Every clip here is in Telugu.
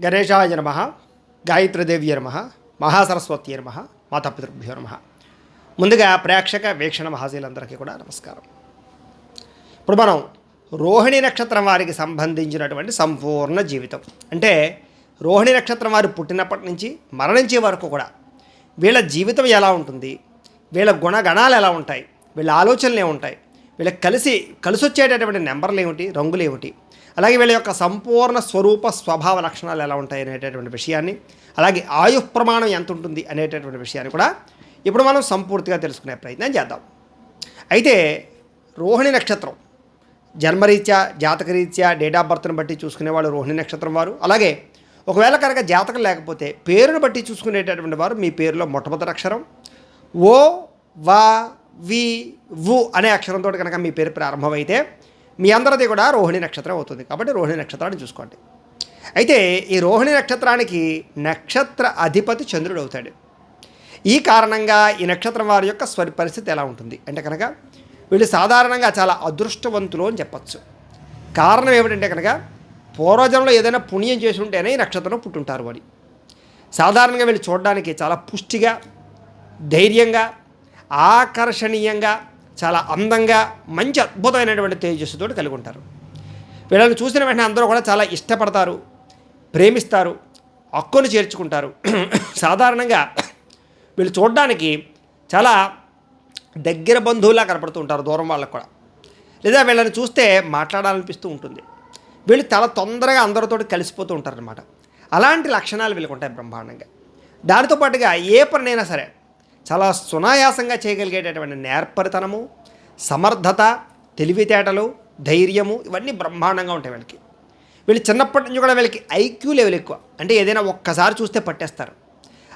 గణేశాయ నమ, గాయత్రీదేవ్య నమ, మహాసరస్వతి నమ, మాతాపితృభ్యో నమ. ముందుగా ప్రేక్షక వీక్షణ మహాశీలందరికీ కూడా నమస్కారం. ఇప్పుడు మనం రోహిణి నక్షత్రం వారికి సంబంధించినటువంటి సంపూర్ణ జీవితం, అంటే రోహిణి నక్షత్రం వారు పుట్టినప్పటి నుంచి మరణించే వరకు కూడా వీళ్ళ జీవితం ఎలా ఉంటుంది, వీళ్ళ గుణగణాలు ఎలా ఉంటాయి, వీళ్ళ ఆలోచనలు ఏముంటాయి, వీళ్ళకి కలిసి వచ్చేటటువంటి నెంబర్లు ఏమిటి, రంగులు ఏమిటి, అలాగే వీళ్ళ యొక్క సంపూర్ణ స్వరూప స్వభావ లక్షణాలు ఎలా ఉంటాయి అనేటటువంటి విషయాన్ని, అలాగే ఆయు ప్రమాణం ఎంత ఉంటుంది అనేటటువంటి విషయాన్ని కూడా ఇప్పుడు మనం సంపూర్తిగా తెలుసుకునే ప్రయత్నం చేద్దాం. అయితే రోహిణి నక్షత్రం జన్మరీత్యా జాతకరీత్యా డేట్ ఆఫ్ బర్త్ని బట్టి చూసుకునేవాళ్ళు రోహిణి నక్షత్రం వారు. అలాగే ఒకవేళ కనుక జాతకం లేకపోతే పేరును బట్టి చూసుకునేటటువంటి వారు మీ పేరులో మొట్టమొదటి అక్షరం ఓ వా వి వు అనే అక్షరంతో కనుక మీ పేరు ప్రారంభమైతే మీ అందరిది కూడా రోహిణి నక్షత్రం అవుతుంది. కాబట్టి రోహిణి నక్షత్రాన్ని చూసుకోండి. అయితే ఈ రోహిణి నక్షత్రానికి నక్షత్ర అధిపతి చంద్రుడు అవుతాడు. ఈ కారణంగా ఈ నక్షత్రం వారి యొక్క పరిస్థితి ఎలా ఉంటుంది అంటే కనుక వీళ్ళు సాధారణంగా చాలా అదృష్టవంతులు అని చెప్పచ్చు. కారణం ఏమిటంటే కనుక పూర్వజంలో ఏదైనా పుణ్యం చేసి ఉంటేనే ఈ నక్షత్రం పుట్టుంటారు అని. సాధారణంగా వీళ్ళు చూడడానికి చాలా పుష్టిగా, ధైర్యంగా, ఆకర్షణీయంగా, చాలా అందంగా, మంచి అద్భుతమైనటువంటి తేజస్సుతో కలిగి ఉంటారు. వీళ్ళని చూసిన వెంటనే అందరూ కూడా చాలా ఇష్టపడతారు, ప్రేమిస్తారు, హక్కును చేర్చుకుంటారు. సాధారణంగా వీళ్ళు చూడడానికి చాలా దగ్గర బంధువులా కనపడుతూ ఉంటారు దూరం వాళ్ళకు కూడా. లేదా వీళ్ళని చూస్తే మాట్లాడాలనిపిస్తూ ఉంటుంది. వీళ్ళు చాలా తొందరగా అందరితో కలిసిపోతూ ఉంటారనమాట. అలాంటి లక్షణాలు వీళ్ళకు ఉంటాయి బ్రహ్మాండంగా. దానితో పాటుగా ఏ పనైనా సరే చాలా సునాయాసంగా చేయగలిగేటటువంటి నేర్పరితనము, సమర్థత, తెలివితేటలు, ధైర్యము ఇవన్నీ బ్రహ్మాండంగా ఉంటాయి వీళ్ళకి. వీళ్ళు చిన్నప్పటి నుంచి కూడా వీళ్ళకి ఐక్యూ లెవెల్ ఎక్కువ, అంటే ఏదైనా ఒక్కసారి చూస్తే పట్టేస్తారు,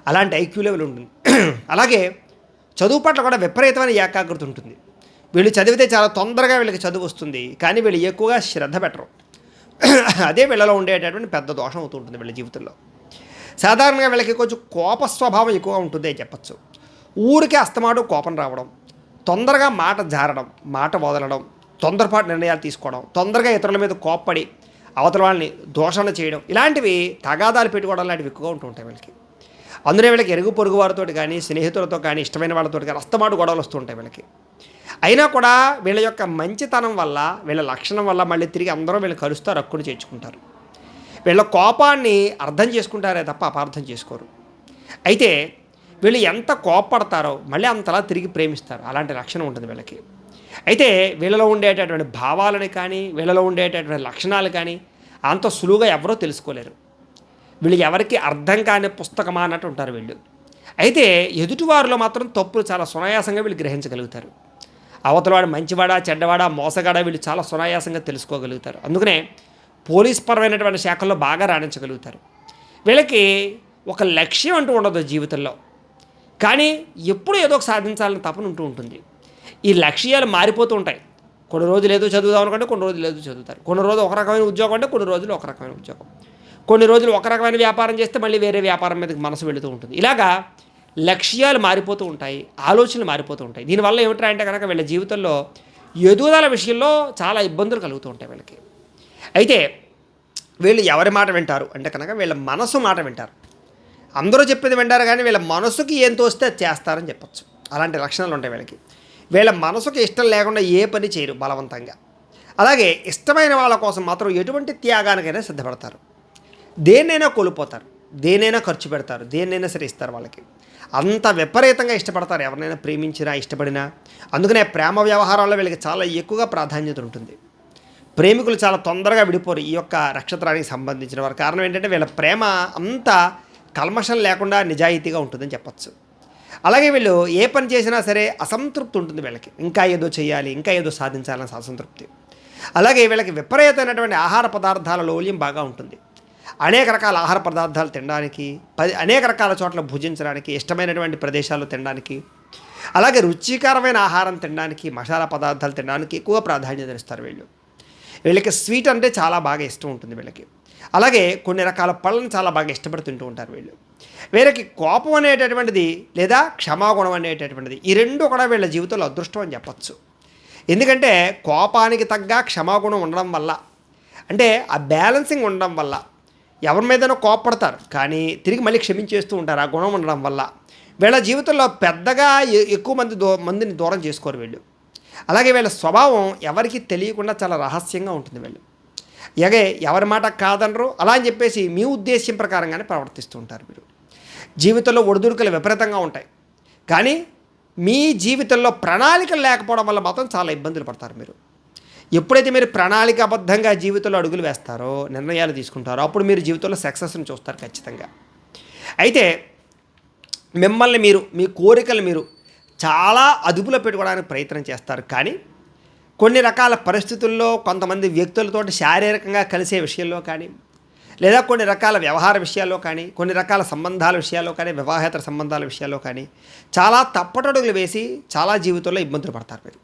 అలాంటి ఐక్యూ లెవెల్ ఉంటుంది. అలాగే చదువు పట్ల కూడా విపరీతమైన ఏకాగ్రత ఉంటుంది. వీళ్ళు చదివితే చాలా తొందరగా వీళ్ళకి చదువు వస్తుంది, కానీ వీళ్ళు ఎక్కువగా శ్రద్ధ పెట్టరు. అదే వీళ్ళలో ఉండేటటువంటి పెద్ద దోషం అవుతూ ఉంటుంది వీళ్ళ జీవితంలో. సాధారణంగా వీళ్ళకి కొంచెం కోప స్వభావం ఎక్కువగా ఉంటుంది అని చెప్పచ్చు. ఊరికే అస్తమాటు కోపం రావడం, తొందరగా మాట జారడం, మాట వదలడం, తొందరపాటు నిర్ణయాలు తీసుకోవడం, తొందరగా ఇతరుల మీద కోప్పడి అవతల వాళ్ళని దోషణ చేయడం, ఇలాంటివి తగాదాలు పెట్టుకోవడం లాంటివి ఎక్కువగా ఉంటూ ఉంటాయి వీళ్ళకి. అందులో వీళ్ళకి ఎరుగు పొరుగు వారితో కానీ, స్నేహితులతో కానీ, ఇష్టమైన వాళ్ళతో కానీ అస్తమాటు గొడవలు వస్తూ ఉంటాయి వీళ్ళకి. అయినా కూడా వీళ్ళ యొక్క మంచితనం వల్ల, వీళ్ళ లక్షణం వల్ల మళ్ళీ తిరిగి అందరూ వీళ్ళు కలుస్తారు, హక్కును చేర్చుకుంటారు. వీళ్ళ కోపాన్ని అర్థం చేసుకుంటారే తప్ప అపార్థం చేసుకోరు. అయితే వీళ్ళు ఎంత కోపపడతారో మళ్ళీ అంతలా తిరిగి ప్రేమిస్తారు. అలాంటి లక్షణం ఉంటుంది వీళ్ళకి. అయితే వీళ్ళలో ఉండేటటువంటి భావాలని కానీ, వీళ్ళలో ఉండేటటువంటి లక్షణాలు కానీ అంత సులువుగా ఎవరో తెలుసుకోలేరు. వీళ్ళు ఎవరికి అర్థం కాని పుస్తకమా అన్నట్టు ఉంటారు వీళ్ళు. అయితే ఎదుటివారిలో మాత్రం తప్పులు చాలా సునాయాసంగా వీళ్ళు గ్రహించగలుగుతారు. అవతలవాడు మంచివాడా చెడ్డవాడా మోసగాడా వీళ్ళు చాలా సునాయాసంగా తెలుసుకోగలుగుతారు. అందుకనే పోలీస్ పరమైనటువంటి శాఖల్లో బాగా రాణించగలుగుతారు. వీళ్ళకి ఒక లక్ష్యం అంటూ ఉండదు జీవితంలో, కానీ ఎప్పుడు ఏదో ఒక సాధించాలని తపన ఉంటూ ఉంటుంది. ఈ లక్ష్యాలు మారిపోతూ ఉంటాయి. కొన్ని రోజులు ఏదో చదువుదాం అనుకుంటే కొన్ని రోజులు ఏదో చదువుతారు, కొన్ని రోజులు ఒక రకమైన ఉద్యోగం అంటే కొన్ని రోజులు ఒక రకమైన ఉద్యోగం, కొన్ని రోజులు ఒక రకమైన వ్యాపారం చేస్తే మళ్ళీ వేరే వ్యాపారం మీదకి మనసు వెళుతూ ఉంటుంది. ఇలాగా లక్ష్యాలు మారిపోతూ ఉంటాయి, ఆలోచనలు మారిపోతూ ఉంటాయి. దీనివల్ల ఏమిటంటే కనుక వీళ్ళ జీవితంలో ఎదుగుదల విషయంలో చాలా ఇబ్బందులు కలుగుతూ ఉంటాయి వీళ్ళకి. అయితే వీళ్ళు ఎవరి మాట వింటారు అంటే కనుక వీళ్ళ మనసు మాట వింటారు. అందరూ చెప్పేది వింటారు, కానీ వీళ్ళ మనసుకి ఏం తోస్తే అది చేస్తారని చెప్పచ్చు. అలాంటి లక్షణాలు ఉంటాయి వీళ్ళకి. వీళ్ళ మనసుకి ఇష్టం లేకుండా ఏ పని చేయరు బలవంతంగా. అలాగే ఇష్టమైన వాళ్ళ కోసం మాత్రం ఎటువంటి త్యాగానికైనా సిద్ధపడతారు. దేన్నైనా కోల్పోతారు, దేనైనా ఖర్చు పెడతారు, దేన్నైనా సరే ఇస్తారు వాళ్ళకి. అంత విపరీతంగా ఇష్టపడతారు ఎవరినైనా ప్రేమించినా ఇష్టపడినా. అందుకనే ప్రేమ వ్యవహారాల్లో వీళ్ళకి చాలా ఎక్కువగా ప్రాధాన్యత ఉంటుంది. ప్రేమికులు చాలా తొందరగా విడిపోరు ఈ యొక్క నక్షత్రానికి సంబంధించిన వారు. కారణం ఏంటంటే వీళ్ళ ప్రేమ అంత కల్మషం లేకుండా నిజాయితీగా ఉంటుందని చెప్పచ్చు. అలాగే వీళ్ళు ఏ పని చేసినా సరే అసంతృప్తి ఉంటుంది వీళ్ళకి. ఇంకా ఏదో చేయాలి, ఇంకా ఏదో సాధించాలని అసంతృప్తి. అలాగే వీళ్ళకి విపరీతమైనటువంటి ఆహార పదార్థాల లోల్యం బాగా ఉంటుంది. అనేక రకాల ఆహార పదార్థాలు తినడానికి, అనేక రకాల చోట్ల భుజించడానికి, ఇష్టమైనటువంటి ప్రదేశాల్లో తినడానికి, అలాగే రుచికరమైన ఆహారం తినడానికి, మసాలా పదార్థాలు తినడానికి ఎక్కువ ప్రాధాన్యత ఇస్తారు వీళ్ళు. వీళ్ళకి స్వీట్ అంటే చాలా బాగా ఇష్టం ఉంటుంది వీళ్ళకి. అలాగే కొన్ని రకాల పళ్ళని చాలా బాగా ఇష్టపడుతుంటూ ఉంటారు వీళ్ళు. వీళ్ళకి కోపం అనేటటువంటిది లేదా క్షమాగుణం అనేటటువంటిది, ఈ రెండు కూడా వీళ్ళ జీవితంలో అదృష్టం అని చెప్పచ్చు. ఎందుకంటే కోపానికి తగ్గ క్షమాగుణం ఉండడం వల్ల, అంటే ఆ బ్యాలెన్సింగ్ ఉండడం వల్ల ఎవరి మీదనో కోప్పడతారు, కానీ తిరిగి మళ్ళీ క్షమించేస్తూ ఉంటారు. ఆ గుణం ఉండడం వల్ల వీళ్ళ జీవితంలో పెద్దగా ఎక్కువ మందిని దూరం చేసుకోరు వీళ్ళు. అలాగే వీళ్ళ స్వభావం ఎవరికి తెలియకుండా చాలా రహస్యంగా ఉంటుంది వీళ్ళు. ఎవరి మాట కాదనరు, అలా అని చెప్పేసి మీ ఉద్దేశ్యం ప్రకారంగానే ప్రవర్తిస్తూ ఉంటారు మీరు. జీవితంలో ఒడిదుడుకులు విపరీతంగా ఉంటాయి, కానీ మీ జీవితంలో ప్రణాళికలు లేకపోవడం వల్ల మాత్రం చాలా ఇబ్బందులు పడతారు మీరు. ఎప్పుడైతే మీరు ప్రణాళికాబద్ధంగా జీవితంలో అడుగులు వేస్తారో, నిర్ణయాలు తీసుకుంటారో, అప్పుడు మీరు జీవితంలో సక్సెస్ని చూస్తారు ఖచ్చితంగా. అయితే మిమ్మల్ని మీరు, మీ కోరికలు మీరు చాలా అదుపులో పెట్టుకోవడానికి ప్రయత్నం చేస్తారు, కానీ కొన్ని రకాల పరిస్థితుల్లో కొంతమంది వ్యక్తులతోటి శారీరకంగా కలిసే విషయంలో కానీ, లేదా కొన్ని రకాల వ్యవహార విషయాల్లో కానీ, కొన్ని రకాల సంబంధాల విషయాల్లో కానీ, వివాహేతర సంబంధాల విషయాల్లో కానీ చాలా తప్పటడుగులు వేసి చాలా జీవితంలో ఇబ్బందులు పడతారు మీరు.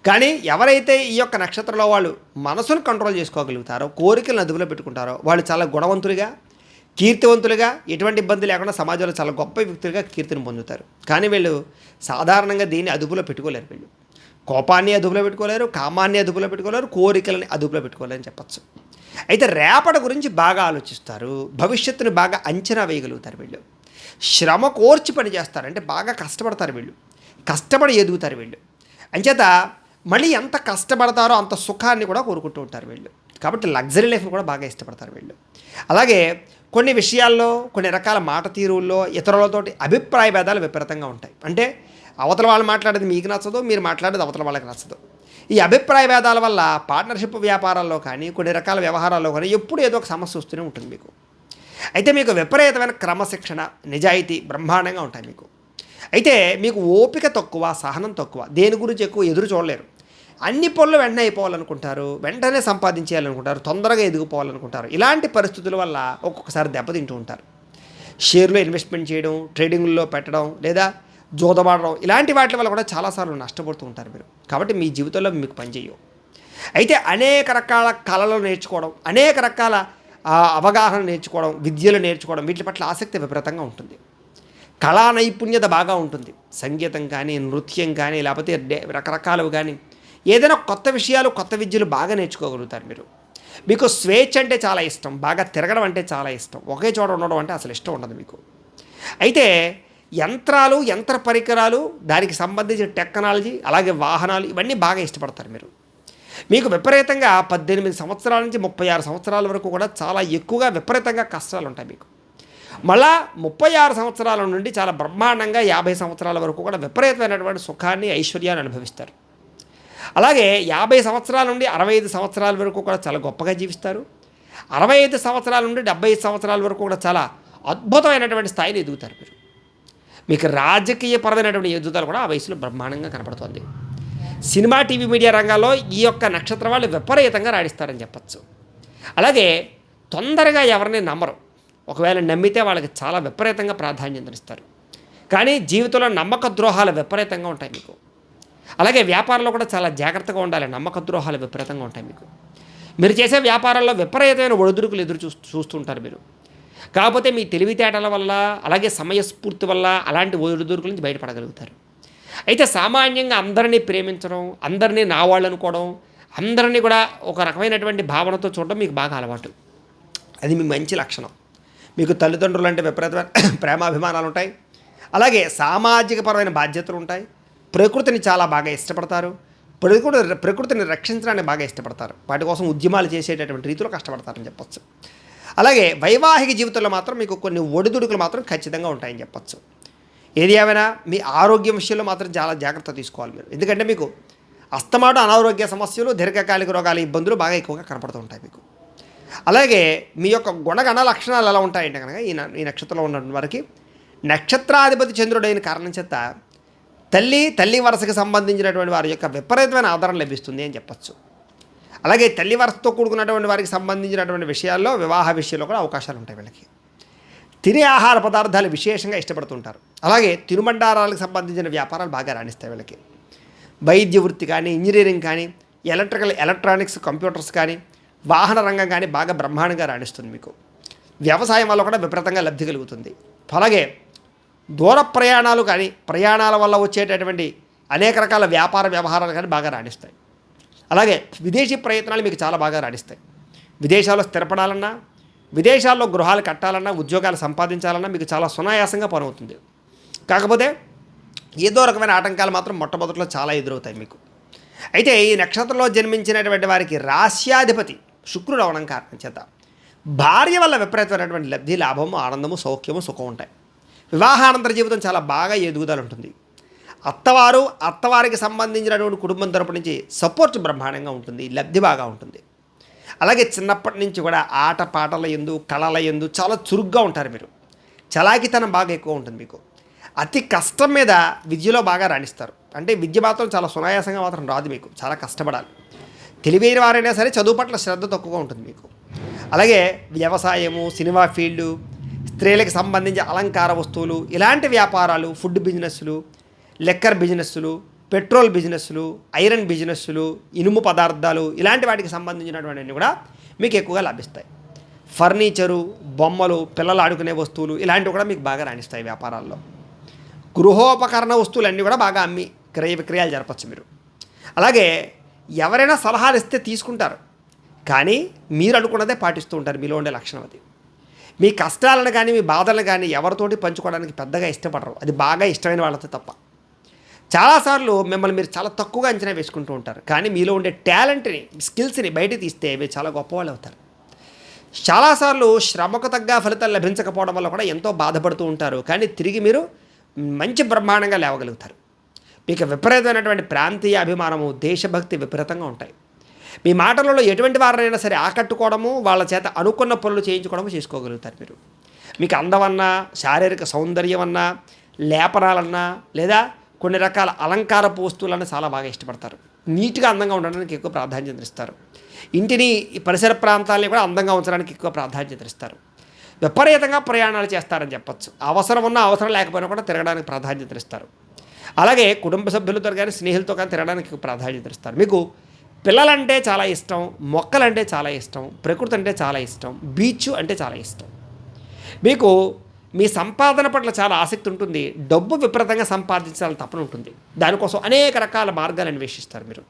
కానీ ఎవరైతే ఈ యొక్క నక్షత్రంలో వాళ్ళు మనసును కంట్రోల్ చేసుకోగలుగుతారో, కోరికలను అదుపులో పెట్టుకుంటారో, వాళ్ళు చాలా గుణవంతులుగా, కీర్తివంతులుగా, ఎటువంటి ఇబ్బంది లేకుండా సమాజంలో చాలా గొప్ప వ్యక్తులుగా కీర్తిని పొందుతారు. కానీ వీళ్ళు సాధారణంగా దీన్ని అదుపులో పెట్టుకోలేరు. వీళ్ళు కోపాన్ని అదుపులో పెట్టుకోలేరు, కామాన్ని అదుపులో పెట్టుకోలేరు, కోరికలని అదుపులో పెట్టుకోలేరు అని చెప్పచ్చు. అయితే రేపటి గురించి బాగా ఆలోచిస్తారు, భవిష్యత్తుని బాగా అంచనా వేయగలుగుతారు వీళ్ళు. శ్రమ కోర్చి పని చేస్తారు, అంటే బాగా కష్టపడతారు వీళ్ళు, కష్టపడి ఎదుగుతారు వీళ్ళు. అంచేత మళ్ళీ ఎంత కష్టపడతారో అంత సుఖాన్ని కూడా కోరుకుంటూ ఉంటారు వీళ్ళు. కాబట్టి లగ్జరీ లైఫ్ని కూడా బాగా ఇష్టపడతారు వీళ్ళు. అలాగే కొన్ని విషయాల్లో, కొన్ని రకాల మాట తీరుల్లో ఇతరులతోటి అభిప్రాయ భేదాలు విపరీతంగా ఉంటాయి. అంటే అవతల వాళ్ళు మాట్లాడేది మీకు నచ్చదు, మీరు మాట్లాడేది అవతల వాళ్ళకి నచ్చదు. ఈ అభిప్రాయ భేదాల వల్ల పార్ట్నర్షిప్ వ్యాపారాల్లో కానీ, కొన్ని రకాల వ్యవహారాల్లో కానీ ఎప్పుడు ఏదో ఒక సమస్య వస్తూనే ఉంటుంది మీకు. అయితే మీకు విపరీతమైన క్రమశిక్షణ, నిజాయితీ బ్రహ్మాండంగా ఉంటాయి మీకు. అయితే మీకు ఓపిక తక్కువ, సహనం తక్కువ, దేని గురించి ఎక్కువ ఎదురు చూడలేరు. అన్ని పనులు వెంటనే అయిపోవాలనుకుంటారు, వెంటనే సంపాదించేయాలనుకుంటారు, తొందరగా ఎదిగిపోవాలనుకుంటారు. ఇలాంటి పరిస్థితుల వల్ల ఒక్కొక్కసారి దెబ్బతింటూ ఉంటారు. షేర్లో ఇన్వెస్ట్మెంట్ చేయడం, ట్రేడింగ్లో పెట్టడం, లేదా జోదమాడడం, ఇలాంటి వాటి వల్ల కూడా చాలాసార్లు నష్టపోతూ ఉంటారు మీరు. కాబట్టి మీ జీవితంలో మీకు పనిచేయవు. అయితే అనేక రకాల కళలు నేర్చుకోవడం, అనేక రకాల అవగాహన నేర్చుకోవడం, విద్యలు నేర్చుకోవడం, వీటి పట్ల ఆసక్తి విపరీతంగా ఉంటుంది. కళా నైపుణ్యత బాగా ఉంటుంది. సంగీతం కానీ, నృత్యం కానీ, లేకపోతే రకరకాలు కానీ, ఏదైనా కొత్త విషయాలు, కొత్త విద్యలు బాగా నేర్చుకోగలుగుతారు మీరు. మీకు స్వేచ్ఛ అంటే చాలా ఇష్టం, బాగా తిరగడం అంటే చాలా ఇష్టం, ఒకే చోట ఉండడం అంటే అసలు ఇష్టం ఉండదు మీకు. అయితే యంత్రాలు, యంత్ర పరికరాలు, దానికి సంబంధించిన టెక్నాలజీ, అలాగే వాహనాలు, ఇవన్నీ బాగా ఇష్టపడతారు మీరు. మీకు విపరీతంగా 18 సంవత్సరాల నుంచి 36 సంవత్సరాల వరకు కూడా చాలా ఎక్కువగా విపరీతంగా కష్టాలు ఉంటాయి మీకు. మళ్ళా 36 సంవత్సరాల నుండి చాలా బ్రహ్మాండంగా 50 సంవత్సరాల వరకు కూడా విపరీతమైనటువంటి సుఖాన్ని, ఐశ్వర్యాన్ని అనుభవిస్తారు. అలాగే 50 సంవత్సరాల నుండి 65 సంవత్సరాల వరకు కూడా చాలా గొప్పగా జీవిస్తారు. 65 సంవత్సరాల నుండి 75 సంవత్సరాల వరకు కూడా చాలా అద్భుతమైనటువంటి స్థాయిని ఎదుగుతారు మీరు. మీకు రాజకీయపరమైనటువంటి ఎదుగుదల కూడా ఆ వయసులో బ్రహ్మాండంగా కనపడుతుంది. సినిమా, టీవీ, మీడియా రంగాల్లో ఈ యొక్క నక్షత్రం వాళ్ళు విపరీతంగా రాణిస్తారని చెప్పచ్చు. అలాగే తొందరగా ఎవరిని నమ్మరు, ఒకవేళ నమ్మితే వాళ్ళకి చాలా విపరీతంగా ప్రాధాన్యతనిస్తారు. కానీ జీవితంలో నమ్మక ద్రోహాలు విపరీతంగా ఉంటాయి మీకు. అలాగే వ్యాపారంలో కూడా చాలా జాగ్రత్తగా ఉండాలి, నమ్మక ద్రోహాలు విపరీతంగా ఉంటాయి మీకు. మీరు చేసే వ్యాపారాల్లో విపరీతమైన ఒడిదుడుకులు చూస్తుంటారు మీరు. కాకపోతే మీ తెలివితేటల వల్ల, అలాగే సమయస్ఫూర్తి వల్ల అలాంటి ఒడిదుడుకుల నుంచి బయటపడగలుగుతారు. అయితే సామాన్యంగా అందరినీ ప్రేమించడం, అందరినీ నా వాళ్ళు అనుకోవడం, అందరినీ కూడా ఒక రకమైనటువంటి భావనతో చూడడం మీకు బాగా అలవాటు. అది మీ మంచి లక్షణం. మీకు తల్లిదండ్రులు అంటే విపరీతమైన ప్రేమాభిమానాలు ఉంటాయి. అలాగే సామాజికపరమైన బాధ్యతలు ఉంటాయి. ప్రకృతిని చాలా బాగా ఇష్టపడతారు. ప్రకృతిని రక్షించడానికి బాగా ఇష్టపడతారు. వాటి కోసం ఉద్యమాలు చేసేటటువంటి రీతిలో కష్టపడతారని చెప్పచ్చు. అలాగే వైవాహిక జీవితంలో మాత్రం మీకు కొన్ని ఒడిదుడుకులు మాత్రం ఖచ్చితంగా ఉంటాయని చెప్పచ్చు. ఏది ఏమైనా మీ ఆరోగ్యం విషయంలో మాత్రం చాలా జాగ్రత్త తీసుకోవాలి మీరు. ఎందుకంటే మీకు అస్తమాటు అనారోగ్య సమస్యలు, దీర్ఘకాలిక రోగాల ఇబ్బందులు బాగా ఎక్కువగా కనపడుతూ ఉంటాయి మీకు. అలాగే మీ యొక్క గుణగణ లక్షణాలు ఎలా ఉంటాయంటే కనుక ఈ నక్షత్రంలో ఉన్న వారికి నక్షత్రాధిపతి చంద్రుడైన కారణం చేత తల్లి వరుసకి సంబంధించినటువంటి వారి యొక్క విపరీతమైన ఆదరణ లభిస్తుంది అని చెప్పచ్చు. అలాగే తల్లి వరుసతో కూడుకున్నటువంటి వారికి సంబంధించినటువంటి విషయాల్లో, వివాహ విషయంలో కూడా అవకాశాలు ఉంటాయి వీళ్ళకి. తినే ఆహార పదార్థాలు విశేషంగా ఇష్టపడుతుంటారు. అలాగే తినుబండారాలకు సంబంధించిన వ్యాపారాలు బాగా రాణిస్తాయి వీళ్ళకి. వైద్య వృత్తి కానీ, ఇంజనీరింగ్ కానీ, ఎలక్ట్రానిక్స్, కంప్యూటర్స్ కానీ, వాహన రంగం కానీ బాగా బ్రహ్మాండంగా రాణిస్తుంది మీకు. వ్యవసాయం వల్ల కూడా విపరీతంగా లబ్ధి కలుగుతుంది. అలాగే దూర ప్రయాణాలు కానీ, ప్రయాణాల వల్ల వచ్చేటటువంటి అనేక రకాల వ్యాపార వ్యవహారాలు కానీ బాగా రాణిస్తాయి. అలాగే విదేశీ ప్రయత్నాలు మీకు చాలా బాగా రాణిస్తాయి. విదేశాల్లో స్థిరపడాలన్నా, విదేశాల్లో గృహాలు కట్టాలన్నా ఉద్యోగాలు సంపాదించాలన్నా మీకు చాలా సునాయాసంగా పనవుతుంది. కాకపోతే ఏదో రకమైన ఆటంకాలు మాత్రం మొట్టమొదట్లో చాలా ఎదురవుతాయి మీకు. అయితే ఈ నక్షత్రంలో జన్మించినటువంటి వారికి రాశ్యాధిపతి శుక్రుడు అవడం కారణం చేత భార్య వల్ల విపరీతమైనటువంటి లబ్ధి, లాభము, ఆనందము, సౌఖ్యము, సుఖం ఉంటాయి. వివాహానంతర జీవితం చాలా బాగా ఎదుగుదల ఉంటుంది. అత్తవారికి సంబంధించినటువంటి కుటుంబం తరపు నుంచి సపోర్ట్ బ్రహ్మాండంగా ఉంటుంది, లబ్ధి బాగా ఉంటుంది. అలాగే చిన్నప్పటి నుంచి కూడా ఆట పాటల యందు, కళల యందు చాలా చురుగ్గా ఉంటారు మీరు. చలాకితనం బాగా ఎక్కువ ఉంటుంది మీకు. అతి కష్టం మీద విద్యలో బాగా రాణిస్తారు. అంటే విద్య మాత్రం చాలా సునాయాసంగా మాత్రం రాదు మీకు, చాలా కష్టపడాలి. తెలివైన వారైనా సరే చదువు పట్ల శ్రద్ధ తక్కువగా ఉంటుంది మీకు. అలాగే వ్యవసాయము, సినిమా ఫీల్డు, స్త్రీలకు సంబంధించి అలంకార వస్తువులు, ఇలాంటి వ్యాపారాలు, ఫుడ్ బిజినెస్లు, లెక్కర్ బిజినెస్లు, పెట్రోల్ బిజినెస్లు, ఐరన్ బిజినెస్లు, ఇనుము పదార్థాలు, ఇలాంటి వాటికి సంబంధించినటువంటివన్నీ కూడా మీకు ఎక్కువగా లభిస్తాయి. ఫర్నిచరు, బొమ్మలు, పిల్లలు ఆడుకునే వస్తువులు, ఇలాంటివి కూడా మీకు బాగా రాణిస్తాయి వ్యాపారాల్లో. గృహోపకరణ వస్తువులన్నీ కూడా బాగా అమ్మి క్రయ విక్రయాలు జరపచ్చు మీరు. అలాగే ఎవరైనా సలహాలు ఇస్తే తీసుకుంటారు, కానీ మీరు అనుకున్నదే పాటిస్తూ ఉంటారు. మీలో ఉండే లక్షణం అది. మీ కష్టాలను కానీ మీ బాధలను కానీ ఎవరితోటి పంచుకోవడానికి పెద్దగా ఇష్టపడరు, అది బాగా ఇష్టమైన వాళ్ళతో తప్ప. చాలాసార్లు మిమ్మల్ని మీరు చాలా తక్కువగా అంచనా వేసుకుంటూ ఉంటారు, కానీ మీలో ఉండే టాలెంట్ని, స్కిల్స్ని బయట తీస్తే మీరు చాలా గొప్పవాళ్ళు అవుతారు. చాలాసార్లు శ్రమకు తగ్గ ఫలితాలు లభించకపోవడం వల్ల కూడా ఎంతో బాధపడుతూ ఉంటారు, కానీ తిరిగి మీరు మంచి బ్రహ్మాండంగా లేవగలుగుతారు. మీకు విపరీతమైనటువంటి ప్రాంతీయ అభిమానము, దేశభక్తి విపరీతంగా ఉంటాయి. మీ మాటలలో ఎటువంటి వారినైనా సరే ఆకట్టుకోవడము, వాళ్ళ చేత అనుకున్న పనులు చేయించుకోవడము చేసుకోగలుగుతారు మీరు. మీకు అందమన్నా, శారీరక సౌందర్యం అన్నా, లేపనాలన్నా, లేదా కొన్ని రకాల అలంకారపు వస్తువులన్నా చాలా బాగా ఇష్టపడతారు. నీట్గా అందంగా ఉండడానికి ఎక్కువ ప్రాధాన్యత ఇస్తారు. ఇంటిని, పరిసర ప్రాంతాలని కూడా అందంగా ఉంచడానికి ఎక్కువ ప్రాధాన్యత ఇస్తారు. విపరీతంగా ప్రయాణాలు చేస్తారని చెప్పచ్చు. అవసరం ఉన్నా అవసరం లేకపోయినా కూడా తిరగడానికి ప్రాధాన్యత ఇస్తారు. అలాగే కుటుంబ సభ్యులతో కానీ స్నేహితులతో కానీ తిరగడానికి ప్రాధాన్యత ఇస్తారు. మీకు పిల్లలంటే చాలా ఇష్టం, మొక్కలంటే చాలా ఇష్టం, ప్రకృతి అంటే చాలా ఇష్టం, బీచ్ అంటే చాలా ఇష్టం. మీకు మీ సంపాదన పట్ల చాలా ఆసక్తి ఉంటుంది. డబ్బు విపరీతంగా సంపాదించాలని తపన ఉంటుంది. దానికోసం అనేక రకాల మార్గాలు అన్వేషిస్తారు మీరు.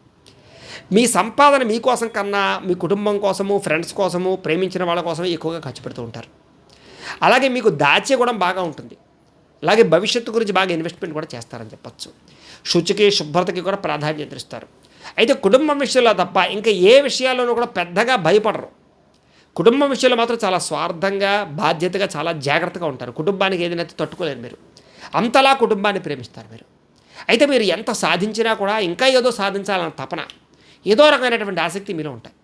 మీ సంపాదన మీకోసం కన్నా మీ కుటుంబం కోసము, ఫ్రెండ్స్ కోసము, ప్రేమించిన వాళ్ళ కోసము ఎక్కువగా ఖర్చు పెడుతూ ఉంటారు. అలాగే మీకు దాచే గుణం బాగా ఉంటుంది. అలాగే భవిష్యత్తు గురించి బాగా ఇన్వెస్ట్మెంట్ కూడా చేస్తారని చెప్పచ్చు. శుచికి, శుభ్రతకి కూడా ప్రాధాన్యత ఇస్తారు. అయితే కుటుంబం విషయంలో తప్ప ఇంకా ఏ విషయాల్లోనూ కూడా పెద్దగా భయపడరు. కుటుంబం విషయంలో మాత్రం చాలా స్వార్థంగా, బాధ్యతగా, చాలా జాగ్రత్తగా ఉంటారు. కుటుంబానికి ఏదైనా తట్టుకోలేరు మీరు. అంతలా కుటుంబాన్ని ప్రేమిస్తారు మీరు. అయితే మీరు ఎంత సాధించినా కూడా ఇంకా ఏదో సాధించాలన్న తపన, ఏదో రకమైనటువంటి ఆసక్తి మీలో ఉంటాయి.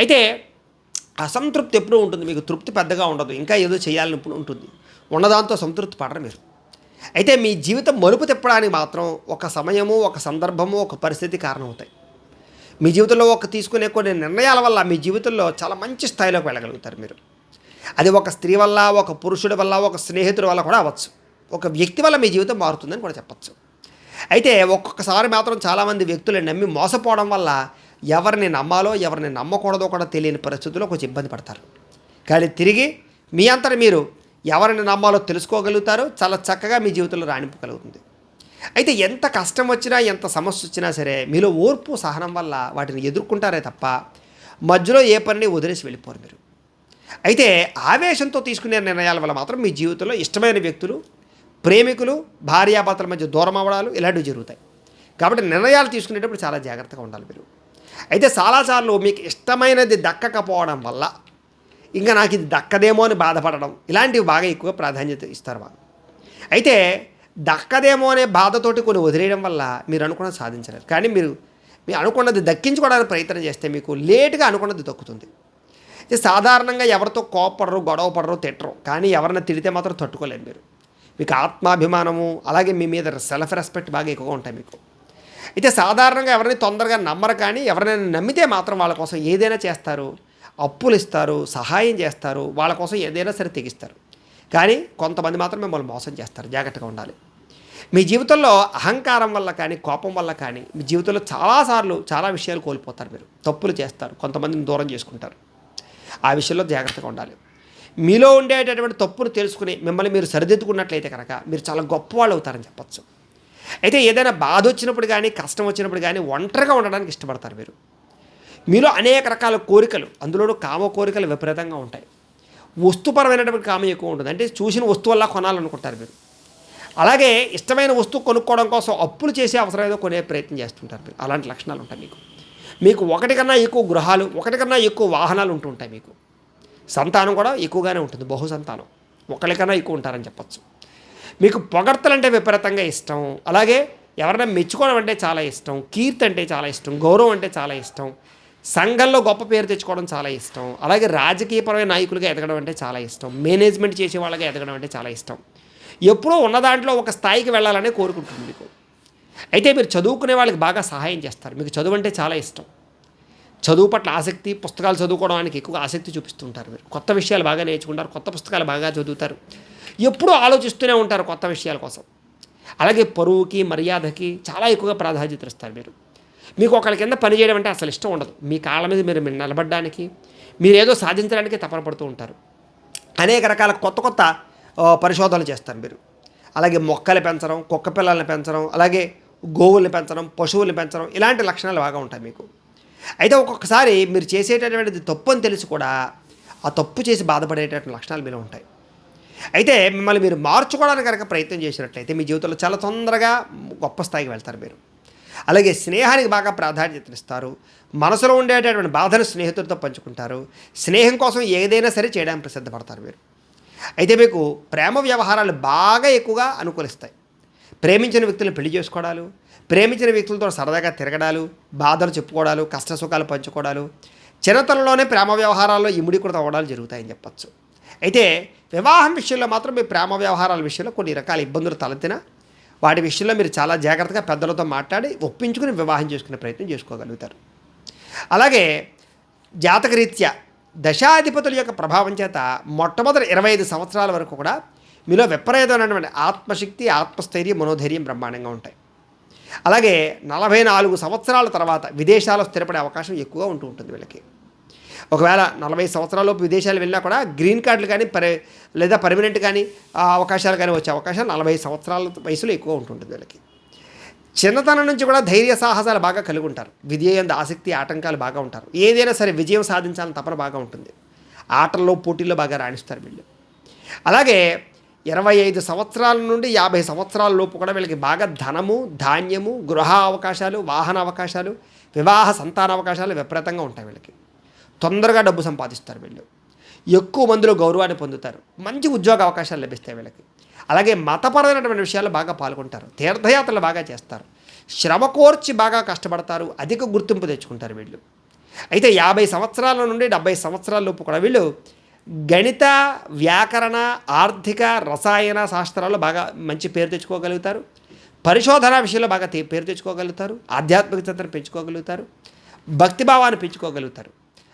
అయితే అసంతృప్తి ఎప్పుడూ ఉంటుంది మీకు. తృప్తి పెద్దగా ఉండదు. ఇంకా ఏదో చేయాలని ఇప్పుడు ఉంటుంది. ఉన్నదాంతో సంతృప్తి పడరు మీరు. అయితే మీ జీవితం మలుపు తిప్పడానికి మాత్రం ఒక సమయము, ఒక సందర్భము, ఒక పరిస్థితి కారణమవుతాయి. మీ జీవితంలో తీసుకునే కొన్ని నిర్ణయాల వల్ల మీ జీవితంలో చాలా మంచి స్థాయిలోకి వెళ్ళగలుగుతారు మీరు. అది ఒక స్త్రీ వల్ల, ఒక పురుషుడి వల్ల, ఒక స్నేహితుడి వల్ల కూడా అవ్వచ్చు. ఒక వ్యక్తి వల్ల మీ జీవితం మారుతుందని కూడా చెప్పచ్చు. అయితే ఒక్కొక్కసారి మాత్రం చాలామంది వ్యక్తులు నమ్మి మోసపోవడం వల్ల ఎవరిని నమ్మాలో ఎవరిని నమ్మకూడదో కూడా తెలియని పరిస్థితుల్లో కొంచెం ఇబ్బంది పడతారు. కానీ తిరిగి మీ అంతటి మీరు ఎవరిని నమ్మాలో తెలుసుకోగలుగుతారు. చాలా చక్కగా మీ జీవితంలో రాణింపగలుగుతుంది. అయితే ఎంత కష్టం వచ్చినా, ఎంత సమస్య వచ్చినా సరే మీలో ఓర్పు, సహనం వల్ల వాటిని ఎదుర్కొంటారే తప్ప మధ్యలో ఏ పనిని వదిలేసి వెళ్ళిపోరు మీరు. అయితే ఆవేశంతో తీసుకునే నిర్ణయాల వల్ల మాత్రం మీ జీవితంలో ఇష్టమైన వ్యక్తులు, ప్రేమికులు, భార్యాభర్తల మధ్య దూరం అవ్వడాలు ఇలాంటివి జరుగుతాయి. కాబట్టి నిర్ణయాలు తీసుకునేటప్పుడు చాలా జాగ్రత్తగా ఉండాలి మీరు. అయితే చాలాసార్లు మీకు ఇష్టమైనది దక్కకపోవడం వల్ల ఇంకా నాకు ఇది దక్కదేమో అని బాధపడడం, ఇలాంటివి బాగా ఎక్కువ ప్రాధాన్యత ఇస్తారు వాళ్ళు. అయితే దక్కదేమో అనే బాధతోటి కొన్ని వదిలేయడం వల్ల మీరు అనుకున్నది సాధించలేరు. కానీ మీరు అనుకున్నది దక్కించుకోవడానికి ప్రయత్నం చేస్తే మీకు లేటుగా అనుకున్నది దక్కుతుంది. సాధారణంగా ఎవరితో కోపడరు, గొడవ పడరు, తిట్టరు. కానీ ఎవరైనా తిడితే మాత్రం తట్టుకోలేరు మీరు. మీకు ఆత్మాభిమానము, అలాగే మీ మీద సెల్ఫ్ రెస్పెక్ట్ బాగా ఎక్కువగా ఉంటాయి మీకు. అయితే సాధారణంగా ఎవరిని తొందరగా నమ్మరు, కానీ ఎవరినైనా నమ్మితే మాత్రం వాళ్ళ కోసం ఏదైనా చేస్తారు. అప్పులు ఇస్తారు, సహాయం చేస్తారు, వాళ్ళ కోసం ఏదైనా సరే తెగిస్తారు. కానీ కొంతమంది మాత్రం మిమ్మల్ని మోసం చేస్తారు. జాగ్రత్తగా ఉండాలి. మీ జీవితంలో అహంకారం వల్ల కానీ, కోపం వల్ల కానీ మీ జీవితంలో చాలాసార్లు చాలా విషయాలు కోల్పోతారు మీరు. తప్పులు చేస్తారు, కొంతమందిని దూరం చేసుకుంటారు. ఆ విషయంలో జాగ్రత్తగా ఉండాలి. మీలో ఉండేటటువంటి తప్పును తెలుసుకుని మిమ్మల్ని మీరు సరిదిద్దుకున్నట్లయితే కనుక మీరు చాలా గొప్పవాళ్ళు అవుతారని చెప్పచ్చు. అయితే ఏదైనా బాధ వచ్చినప్పుడు కానీ, కష్టం వచ్చినప్పుడు కానీ ఒంటరిగా ఉండడానికి ఇష్టపడతారు మీరు. మీలో అనేక రకాల కోరికలు, అందులోనూ కామ కోరికలు విపరీతంగా ఉంటాయి. వస్తుపరమైనటువంటి కామం ఎక్కువ ఉంటుంది. అంటే చూసిన వస్తువల్లా కొనాలనుకుంటారు మీరు. అలాగే ఇష్టమైన వస్తువు కొనుక్కోవడం కోసం అప్పులు చేసే అవసరం ఏదో కొనే ప్రయత్నం చేస్తుంటారు మీరు. అలాంటి లక్షణాలు ఉంటాయి మీకు. మీకు ఒకటి కన్నా ఎక్కువ గృహాలు, ఒకటి కన్నా ఎక్కువ వాహనాలు ఉంటుంటాయి మీకు. సంతానం కూడా ఎక్కువగానే ఉంటుంది, బహు సంతానం, ఒకరికన్నా ఎక్కువ ఉంటారని చెప్పచ్చు. మీకు పొగడ్తలంటే విపరీతంగా ఇష్టం. అలాగే ఎవరైనా మెచ్చుకోవడం అంటే చాలా ఇష్టం, కీర్తి అంటే చాలా ఇష్టం, గౌరవం అంటే చాలా ఇష్టం, సంఘంలో గొప్ప పేరు తెచ్చుకోవడం చాలా ఇష్టం. అలాగే రాజకీయపరమైన నాయకులుగా ఎదగడం అంటే చాలా ఇష్టం, మేనేజ్మెంట్ చేసే వాళ్ళగా ఎదగడం అంటే చాలా ఇష్టం. ఎప్పుడూ ఉన్న దాంట్లో ఒక స్థాయికి వెళ్ళాలనే కోరుకుంటుంది మీకు. అయితే మీరు చదువుకునే వాళ్ళకి బాగా సహాయం చేస్తారు. మీకు చదువు అంటే చాలా ఇష్టం, చదువు పట్ల ఆసక్తి, పుస్తకాలు చదువుకోవడానికి ఎక్కువగా ఆసక్తి చూపిస్తుంటారు మీరు. కొత్త విషయాలు బాగా నేర్చుకుంటారు, కొత్త పుస్తకాలు బాగా చదువుతారు, ఎప్పుడూ ఆలోచిస్తూనే ఉంటారు కొత్త విషయాల కోసం. అలాగే పరువుకి, మర్యాదకి చాలా ఎక్కువగా ప్రాధాన్యత ఇస్తారు మీరు. మీకు ఒకరి కింద పని చేయడం అంటే అసలు ఇష్టం ఉండదు. మీ కాళ్ళ మీద మీరు నిలబడడానికి, మీరేదో సాధించడానికి తపన పడుతూ ఉంటారు. అనేక రకాల కొత్త కొత్త పరిశోధనలు చేస్తారు మీరు. అలాగే మొక్కలు పెంచడం, కుక్క పిల్లల్ని పెంచడం, అలాగే గోవుల్ని పెంచడం, పశువుల్ని పెంచడం, ఇలాంటి లక్షణాలు బాగా ఉంటాయి మీకు. అయితే ఒక్కొక్కసారి మీరు చేసేటటువంటిది తప్పు అని తెలిసి కూడా ఆ తప్పు చేసి బాధపడేటటువంటి లక్షణాలు మీలో ఉంటాయి. అయితే మిమ్మల్ని మీరు మార్చుకోవడానికి కనుక ప్రయత్నం చేసినట్లయితే మీ జీవితంలో చాలా తొందరగా గొప్ప స్థాయికి వెళ్తారు మీరు. అలాగే స్నేహానికి బాగా ప్రాధాన్యతనిస్తారు. మనసులో ఉండేటటువంటి బాధను స్నేహితులతో పంచుకుంటారు. స్నేహం కోసం ఏదైనా సరే చేయడానికి ప్రసిద్ధపడతారు మీరు. అయితే మీకు ప్రేమ వ్యవహారాలు బాగా ఎక్కువగా అనుకూలిస్తాయి. ప్రేమించిన వ్యక్తులను పెళ్లి చేసుకోవడాలు, ప్రేమించిన వ్యక్తులతో సరదాగా తిరగడాలు, బాధలు చెప్పుకోవడాలు, కష్ట సుఖాలు పంచుకోవడాలు, చిన్నతనంలోనే ప్రేమ వ్యవహారాల్లో ఇముడీకృత అవ్వడాలు జరుగుతాయని చెప్పచ్చు. అయితే వివాహం విషయంలో మాత్రం మీ ప్రేమ వ్యవహారాల విషయంలో కొన్ని రకాల ఇబ్బందులు తలెత్తినా వాటి విషయంలో మీరు చాలా జాగ్రత్తగా పెద్దలతో మాట్లాడి ఒప్పించుకుని వివాహం చేసుకునే ప్రయత్నం చేసుకోగలుగుతారు. అలాగే జాతకరీత్యా దశాధిపతుల యొక్క ప్రభావం చేత మొట్టమొదటి 25 సంవత్సరాల వరకు కూడా మీలో విపరీతమైనటువంటి ఆత్మశక్తి, ఆత్మస్థైర్యం, మనోధైర్యం బ్రహ్మాండంగా ఉంటాయి. అలాగే 44 సంవత్సరాల తర్వాత విదేశాల్లో స్థిరపడే అవకాశం ఎక్కువగా ఉంటుంది వీళ్ళకి. ఒకవేళ 40 సంవత్సరాలలోపు విదేశాలు వెళ్ళినా కూడా గ్రీన్ కార్డులు కానీ లేదా పర్మనెంట్ కానీ అవకాశాలు కానీ వచ్చే అవకాశాలు 40 సంవత్సరాల వయసులో ఎక్కువ ఉంటుంది వీళ్ళకి. చిన్నతనం నుంచి కూడా ధైర్య సాహసాలు బాగా కలిగి ఉంటారు. విజయం, ఆసక్తి, ఆటంకాలు బాగా ఉంటారు. ఏదైనా సరే విజయం సాధించాలని తపన బాగా ఉంటుంది. ఆటల్లో, పోటీల్లో బాగా రాణిస్తారు వీళ్ళు. అలాగే 25 సంవత్సరాల నుండి 50 సంవత్సరాల లోపు కూడా వీళ్ళకి బాగా ధనము, ధాన్యము, గృహ అవకాశాలు, వాహన అవకాశాలు, వివాహ సంతాన అవకాశాలు విపరీతంగా ఉంటాయి వీళ్ళకి. తొందరగా డబ్బు సంపాదిస్తారు వీళ్ళు. ఎక్కువ మందిలో గౌరవాన్ని పొందుతారు. మంచి ఉద్యోగ అవకాశాలు లభిస్తాయి వీళ్ళకి. అలాగే మతపరమైనటువంటి విషయాల్లో బాగా పాల్గొంటారు. తీర్థయాత్రలు బాగా చేస్తారు. శ్రమ కోర్చి బాగా కష్టపడతారు. అధిక గుర్తింపు తెచ్చుకుంటారు వీళ్ళు. అయితే 50 సంవత్సరాల నుండి 70 సంవత్సరాల లోపు కూడా వీళ్ళు గణిత, వ్యాకరణ, ఆర్థిక, రసాయన శాస్త్రాల్లో బాగా మంచి పేరు తెచ్చుకోగలుగుతారు. పరిశోధన విషయంలో బాగా పేరు తెచ్చుకోగలుగుతారు. ఆధ్యాత్మికతను పెంచుకోగలుగుతారు. భక్తిభావాన్ని పెంచుకోగలుగుతారు.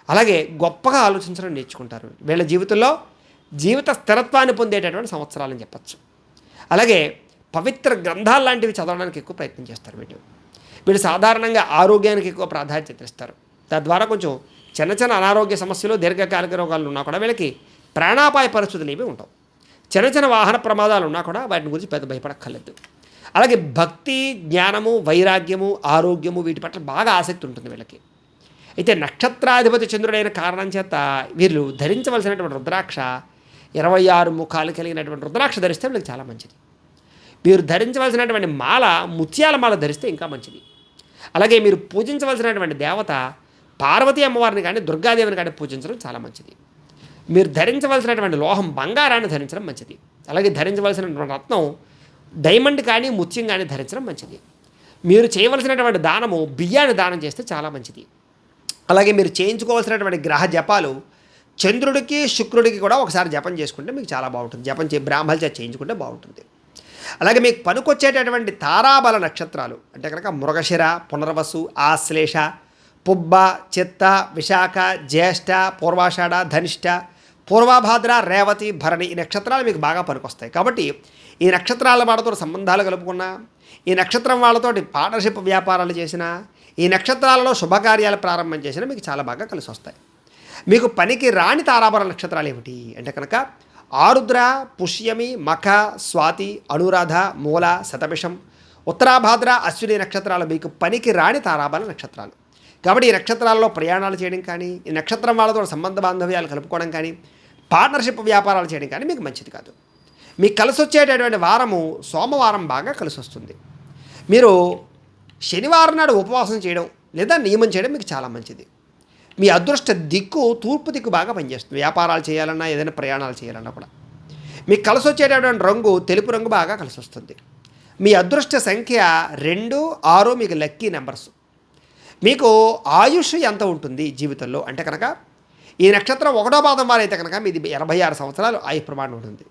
అలాగే గొప్పగా ఆలోచించడం నేర్చుకుంటారు. వీళ్ళ జీవితంలో జీవిత స్థిరత్వాన్ని పొందేటటువంటి సంవత్సరాలని చెప్పచ్చు. అలాగే పవిత్ర గ్రంథాలు లాంటివి చదవడానికి ఎక్కువ ప్రయత్నం చేస్తారు వీళ్ళు సాధారణంగా ఆరోగ్యానికి ఎక్కువ ప్రాధాన్యత ఇస్తారు. తద్వారా కొంచెం చిన్న చిన్న అనారోగ్య సమస్యలు, దీర్ఘకాలిక రోగాలు ఉన్నా కూడా వీళ్ళకి ప్రాణాపాయ పరిస్థితులు ఏవి ఉండవు. చిన్న చిన్న వాహన ప్రమాదాలు ఉన్నా కూడా వాటిని గురించి పెద్ద భయపడక్కర్లేదు. అలాగే భక్తి, జ్ఞానము, వైరాగ్యము, ఆరోగ్యము వీటి పట్ల బాగా ఆసక్తి ఉంటుంది వీళ్ళకి. అయితే నక్షత్రాధిపతి చంద్రుడైన కారణం చేత వీళ్ళు ధరించవలసినటువంటి రుద్రాక్ష 26 ముఖాలు కలిగినటువంటి రుద్రాక్ష ధరిస్తే వీళ్ళకి చాలా మంచిది. మీరు ధరించవలసినటువంటి మాల ముత్యాల మాల ధరిస్తే ఇంకా మంచిది. అలాగే మీరు పూజించవలసినటువంటి దేవత పార్వతీ అమ్మవారిని కానీ దుర్గాదేవిని కానీ పూజించడం చాలా మంచిది. మీరు ధరించవలసినటువంటి లోహం బంగారాన్ని ధరించడం మంచిది. అలాగే ధరించవలసినటువంటి రత్నం డైమండ్ కానీ ముత్యం కానీ ధరించడం మంచిది. మీరు చేయవలసినటువంటి దానము బియ్యాన్ని దానం చేస్తే చాలా మంచిది. అలాగే మీరు చేయించుకోవాల్సినటువంటి గ్రహ జపాలు చంద్రుడికి, శుక్రుడికి కూడా ఒకసారి జపం చేసుకుంటే మీకు చాలా బాగుంటుంది. జపం బ్రాహ్మణ చేత చేయించుకుంటే బాగుంటుంది. అలాగే మీకు పనికొచ్చేటటువంటి తారాబల నక్షత్రాలు అంటే కనుక మృగశిర, పునర్వసు, ఆశ్లేష, పుబ్బ, చిత్త, విశాఖ, జ్యేష్ఠ, పూర్వాషాఢ, ధనిష్ట, పూర్వభాద్ర, రేవతి, భరణి ఈ నక్షత్రాలు మీకు బాగా పనికొస్తాయి. కాబట్టి ఈ నక్షత్రాల వాళ్ళతో సంబంధాలు కలుపుకున్నా, ఈ నక్షత్రం వాళ్ళతోటి పార్ట్నర్షిప్ వ్యాపారాలు చేసినా, ఈ నక్షత్రాలలో శుభకార్యాలు ప్రారంభం చేసినా మీకు చాలా బాగా కలిసి వస్తాయి. మీకు పనికి రాని తారాబల నక్షత్రాలు ఏమిటి అంటే కనుక ఆరుద్ర, పుష్యమి, మఖ, స్వాతి, అనురాధ, మూల, శతభిషం, ఉత్తరాభాద్ర, అశ్విని నక్షత్రాలు మీకు పనికి రాని తారాబల నక్షత్రాలు. కాబట్టి ఈ నక్షత్రాలలో ప్రయాణాలు చేయడం కానీ, ఈ నక్షత్రం వాళ్ళతో సంబంధ బాంధవ్యాలు కలుపుకోవడం కానీ, పార్ట్నర్షిప్ వ్యాపారాలు చేయడం కానీ మీకు మంచిది కాదు. మీకు కలిసి వచ్చేటటువంటి వారము సోమవారం బాగా కలిసి వస్తుంది. మీరు శనివారం నాడు ఉపవాసం చేయడం లేదా నియమం చేయడం మీకు చాలా మంచిది. మీ అదృష్ట దిక్కు తూర్పు దిక్కు బాగా పనిచేస్తుంది. వ్యాపారాలు చేయాలన్నా ఏదైనా ప్రయాణాలు చేయాలన్నా కూడా మీకు కలిసి వచ్చేటటువంటి రంగు తెలుపు రంగు బాగా కలిసి వస్తుంది. మీ అదృష్ట సంఖ్య 2, 6 మీకు లక్కీ నెంబర్స్. మీకు ఆయుష్ ఎంత ఉంటుంది జీవితంలో అంటే కనుక ఈ నక్షత్రం 1వ పాదం వారైతే కనుక మీది 86 సంవత్సరాలు ఆయుష్ ప్రమాణం ఉంటుంది.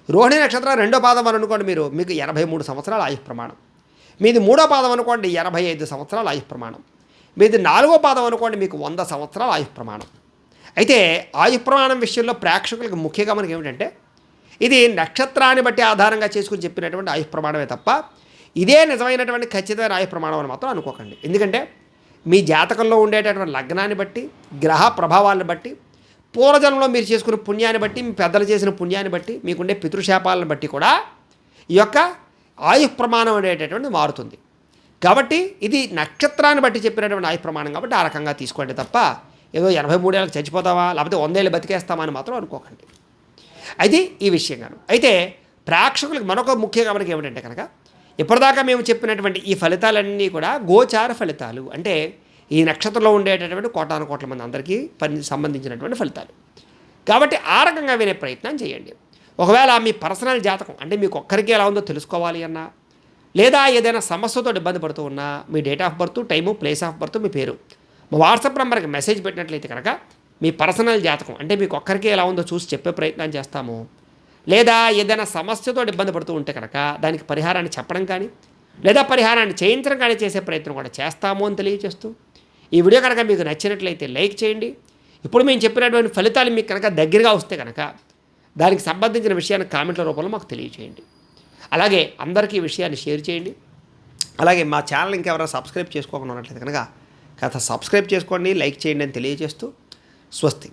రోహిణి నక్షత్రం 2వ పాదం వారు అనుకోండి మీకు 83 సంవత్సరాల ఆయుష్ ప్రమాణం. మీది 3వ పాదం అనుకోండి 85 సంవత్సరాల ఆయుష్ ప్రమాణం. మీది 4వ పాదం అనుకోండి మీకు 100 సంవత్సరాల ఆయుష్ ప్రమాణం. అయితే ఆయుష్ ప్రమాణం విషయంలో ప్రేక్షకులకు ముఖ్యంగా మనకి ఏమిటంటే ఇది నక్షత్రాన్ని బట్టి ఆధారంగా చేసుకుని చెప్పినటువంటి ఆయుష్ ప్రమాణమే తప్ప ఇదే నిజమైనటువంటి ఖచ్చితమైన ఆయుష్ ప్రమాణం అని మాత్రం అనుకోకండి. ఎందుకంటే మీ జాతకంలో ఉండేటటువంటి లగ్నాన్ని బట్టి గ్రహ ప్రభావాలను బట్టి పూర్వజన్మలో మీరు చేసుకున్న పుణ్యాన్ని బట్టి మీ పెద్దలు చేసిన పుణ్యాన్ని బట్టి మీకుండే పితృశాపాలను బట్టి కూడా ఈ యొక్క ఆయుష్ ప్రమాణం అనేటటువంటి మారుతుంది. కాబట్టి ఇది నక్షత్రాన్ని బట్టి చెప్పినటువంటి ఆయుష్ ప్రమాణం కాబట్టి ఆ రకంగా తీసుకోండి తప్ప ఏదో 83 ఏళ్ళకి చచ్చిపోతావా లేకపోతే 100 ఏళ్ళు బతికేస్తామా అని మాత్రం అనుకోకండి. అయితే ఈ విషయంగాను అయితే ప్రేక్షకులకు మరొక ముఖ్యంగా మనకి ఏమిటంటే కనుక ఇప్పటిదాకా మేము చెప్పినటువంటి ఈ ఫలితాలన్నీ కూడా గోచార ఫలితాలు అంటే ఈ నక్షత్రంలో ఉండేటటువంటి కోటాను కోట్ల మంది అందరికీ సంబంధించినటువంటి ఫలితాలు. కాబట్టి ఆ రకంగా వినే ప్రయత్నం చేయండి. ఒకవేళ మీ పర్సనల్ జాతకం అంటే మీకు ఒక్కరికి ఎలా ఉందో తెలుసుకోవాలి అన్నా లేదా ఏదైనా సమస్యతో ఇబ్బంది పడుతూ ఉన్నా మీ date of birth, time, place of birth, మీ పేరు మా వాట్సాప్ నెంబర్కి మెసేజ్ పెట్టినట్లయితే కనుక మీ పర్సనల్ జాతకం అంటే మీకు ఒక్కరికి ఎలా ఉందో చూసి చెప్పే ప్రయత్నం చేస్తాము. లేదా ఏదైనా సమస్యతో ఇబ్బంది పడుతూ ఉంటే కనుక దానికి పరిహారాన్ని చెప్పడం కానీ లేదా పరిహారాన్ని చేయించడం కానీ చేసే ప్రయత్నం కూడా చేస్తాము అని తెలియజేస్తూ ఈ వీడియో కనుక మీకు నచ్చినట్లయితే లైక్ చేయండి. ఇప్పుడు మేము చెప్పినటువంటి ఫలితాలు మీకు కనుక దగ్గరగా వస్తే కనుక దానికి సంబంధించిన విషయాన్ని కామెంట్ల రూపంలో మాకు తెలియజేయండి. అలాగే అందరికీ ఈ విషయాన్ని షేర్ చేయండి. అలాగే మా ఛానల్ ఇంకెవరైనా సబ్స్క్రైబ్ చేసుకోకుండా ఉన్నట్లయితే కనుక సబ్స్క్రైబ్ చేసుకోండి, లైక్ చేయండి అని తెలియజేస్తూ స్వస్తి.